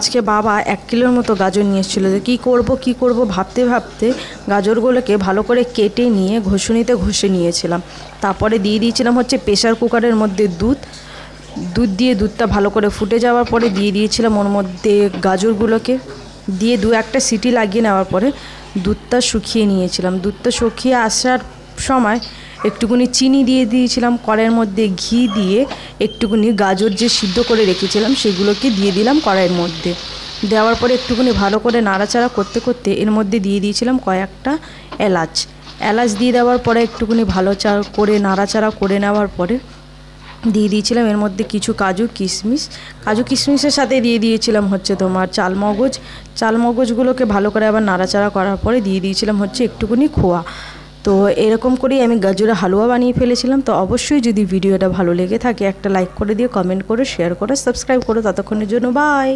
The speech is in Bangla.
আজকে বাবা 1 কিলোর মতো গাজর নিয়ে এসেছিলো। কী করব ভাবতে ভাবতে গাজরগুলোকে ভালো করে কেটে নিয়ে ঘষুনিতে ঘষে নিয়েছিলাম। তারপরে দিয়ে দিয়েছিলাম হচ্ছে প্রেশার কুকারের মধ্যে দুধ দিয়ে দুধটা ভালো করে ফুটে যাওয়ার পরে দিয়ে দিয়েছিলাম ওর মধ্যে গাজরগুলোকে দিয়ে 2-1টা সিটি লাগিয়ে নেওয়ার পরে দুধটা শুকিয়ে নিয়েছিলাম। দুধটা শুকিয়ে আসার সময় একটুকুনি চিনি দিয়ে দিয়েছিলাম, কড়াইয়ের মধ্যে ঘি দিয়ে একটুকুনি গাজর যে সিদ্ধ করে রেখেছিলাম সেগুলোকে দিয়ে দিলাম কড়াইয়ের মধ্যে। দেওয়ার পরে একটুকুনি ভালো করে নাড়াচাড়া করতে করতে এর মধ্যে দিয়ে দিয়েছিলাম কয়েকটা এলাচ দিয়ে দেওয়ার পরে একটুকুনি ভালো করে নাড়াচাড়া করে নেওয়ার পরে দিয়ে দিয়েছিলাম এর মধ্যে কিছু কাজু কিশমিশের সাথে দিয়ে দিয়েছিলাম হচ্ছে তোমার চালমগজগুলোকে ভালো করে আবার নাড়াচাড়া করার পরে দিয়ে দিয়েছিলাম হচ্ছে একটুকুনি খোয়া। তো এরকম করেই আমি গাজরের হালুয়া বানিয়ে ফেলেছিলাম। তো অবশ্যই যদি ভিডিওটা ভালো লেগে থাকে একটা লাইক করে দিয়ে, কমেন্ট করে, শেয়ার করে, সাবস্ক্রাইব করো। ততক্ষণের জন্য বাই।